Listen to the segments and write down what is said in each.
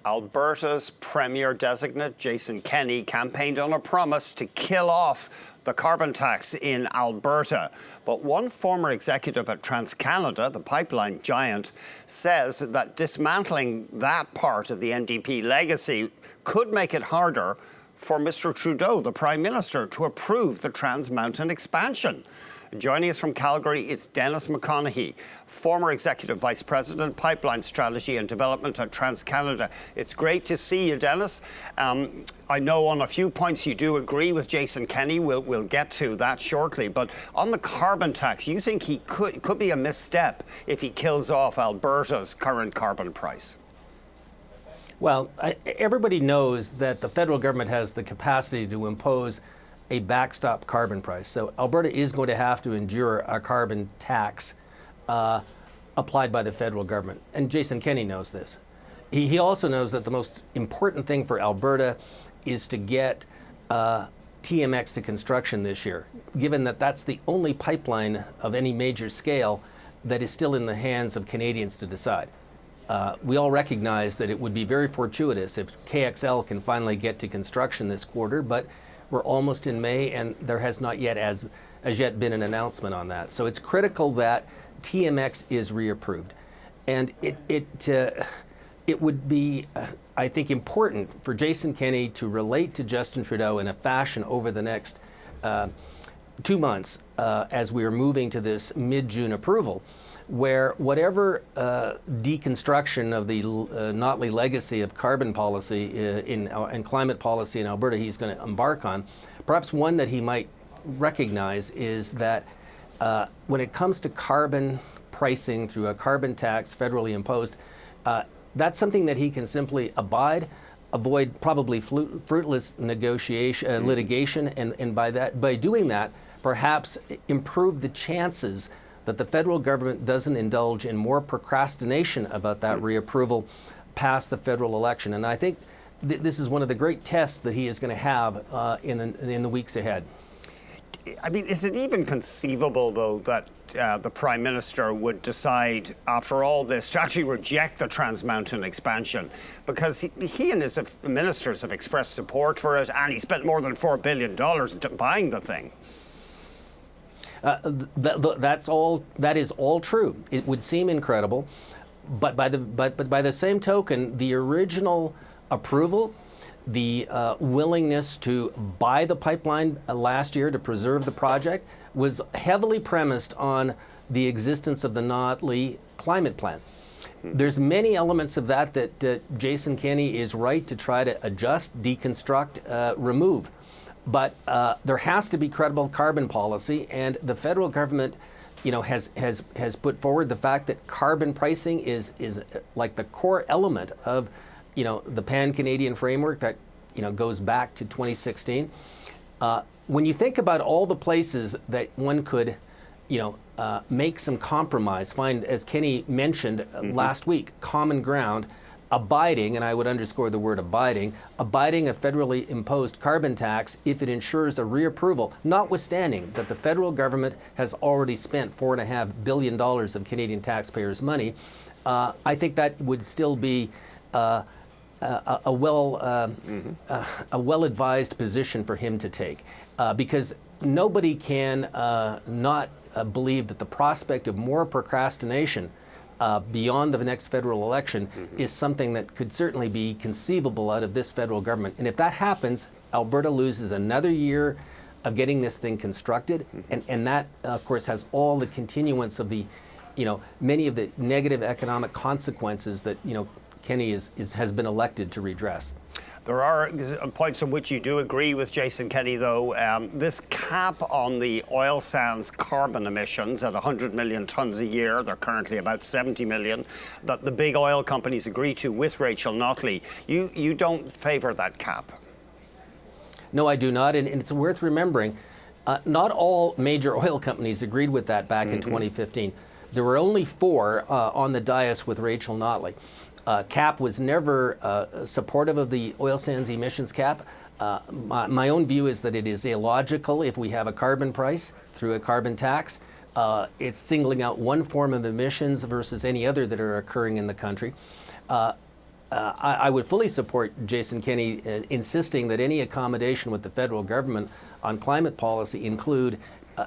Alberta's Premier designate, Jason Kenney, campaigned on a promise to kill off the carbon tax in Alberta. But one former executive at TransCanada, the pipeline giant, says that dismantling that part of the NDP legacy could make it harder for Mr. Trudeau, the Prime Minister, to approve the Trans Mountain expansion. Joining us from Calgary is Dennis McConaghy, former Executive Vice President, Pipeline Strategy and Development at TransCanada. It's great to see you, Dennis. I know on a few points you do agree with Jason Kenney. We'll get to that shortly. But on the carbon tax, you think he could be a misstep if he kills off Alberta's current carbon price? Well, everybody knows that the federal government has the capacity to impose a backstop carbon price. So Alberta is going to have to endure a carbon tax applied by the federal government. And Jason Kenney knows this. He also knows that the most important thing for Alberta is to get TMX to construction this year, given that that's the only pipeline of any major scale that is still in the hands of Canadians to decide. We all recognize that it would be very fortuitous if KXL can finally get to construction this quarter, but we're almost in May, and there has not yet as yet been an announcement on that. So it's critical that TMX is reapproved, and it would be, I think, important for Jason Kenney to relate to Justin Trudeau in a fashion over the next 2 months as we are moving to this mid-June approval, where whatever deconstruction of the Notley legacy of carbon policy and climate policy in Alberta he's going to embark on, perhaps one that he might recognize is that when it comes to carbon pricing through a carbon tax federally imposed, that's something that he can simply avoid probably fruitless litigation, and by doing that, perhaps improve the chances that the federal government doesn't indulge in more procrastination about that reapproval past the federal election. And I think this is one of the great tests that he is going to have in the weeks ahead. I mean, is it even conceivable, though, that the Prime Minister would decide, after all this, to actually reject the Trans Mountain expansion? Because he and his ministers have expressed support for it, and he spent more than $4 billion buying the thing. That is all true. It would seem incredible, but by the same token, the original approval, the willingness to buy the pipeline last year to preserve the project was heavily premised on the existence of the Notley climate plan. There's many elements of that Jason Kenney is right to try to adjust, deconstruct, remove. But there has to be credible carbon policy, and the federal government, has put forward the fact that carbon pricing is like the core element of, the Pan-Canadian framework that, goes back to 2016. When you think about all the places that one could, make some compromise, find, as Kenney mentioned last week, common ground, abiding, and I would underscore the word abiding a federally imposed carbon tax if it ensures a reapproval, notwithstanding that the federal government has already spent $4.5 billion of Canadian taxpayers' money. I think that would still be a well-advised position for him to take, because nobody can not believe that the prospect of more procrastination beyond the next federal election is something that could certainly be conceivable out of this federal government. And if that happens, Alberta loses another year of getting this thing constructed, and that, of course, has all the continuance of the, many of the negative economic consequences that, Kenney has been elected to redress. There are points on which you do agree with Jason Kenney, though. This cap on the oil sands carbon emissions at 100 million tonnes a year, they're currently about 70 million, that the big oil companies agree to with Rachel Notley. You don't favour that cap? No, I do not, and it's worth remembering, not all major oil companies agreed with that back in 2015. There were only 4 on the dais with Rachel Notley. CAP was never supportive of the oil sands emissions cap. My own view is that it is illogical if we have a carbon price through a carbon tax. It's singling out one form of emissions versus any other that are occurring in the country. I would fully support Jason Kenney insisting that any accommodation with the federal government on climate policy include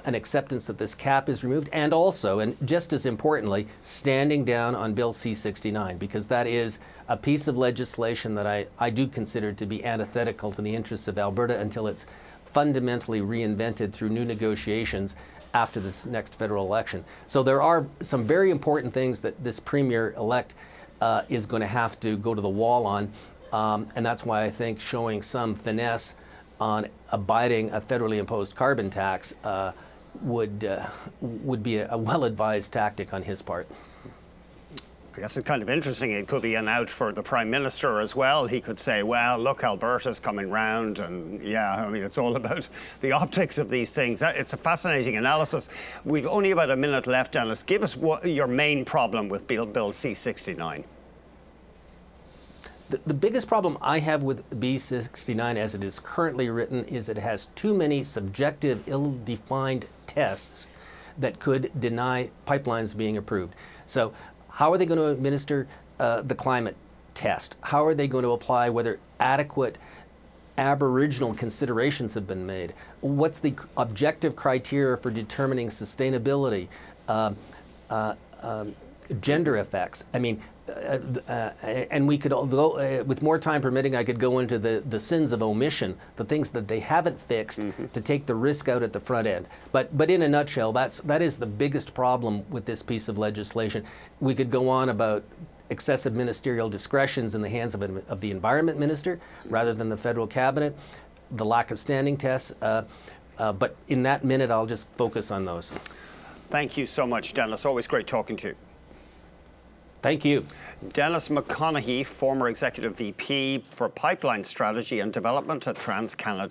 an acceptance that this cap is removed, and also, and just as importantly, standing down on Bill C-69, because that is a piece of legislation that I do consider to be antithetical to the interests of Alberta until it's fundamentally reinvented through new negotiations after this next federal election. So there are some very important things that this Premier-elect is going to have to go to the wall on, and that's why I think showing some finesse on abiding a federally imposed carbon tax would be a well-advised tactic on his part. I guess it's kind of interesting. It could be an out for the Prime Minister as well. He could say, well, look, Alberta's coming round. And yeah, I mean, it's all about the optics of these things. It's a fascinating analysis. We've only about a minute left, Dennis. Give us what your main problem with Bill C-69. The biggest problem I have with B-69 as it is currently written is it has too many subjective, ill-defined tests that could deny pipelines being approved. So how are they going to administer the climate test? How are they going to apply whether adequate Aboriginal considerations have been made? What's the objective criteria for determining sustainability, gender effects? I mean, and we could go, with more time permitting, I could go into the sins of omission, the things that they haven't fixed to take the risk out at the front end. But in a nutshell, that is the biggest problem with this piece of legislation. We could go on about excessive ministerial discretions in the hands of the Environment Minister rather than the federal cabinet, the lack of standing tests. But in that minute, I'll just focus on those. Thank you so much, Dennis. Always great talking to you. Thank you. Dennis McConaghy, former Executive VP for Pipeline Strategy and Development at TransCanada.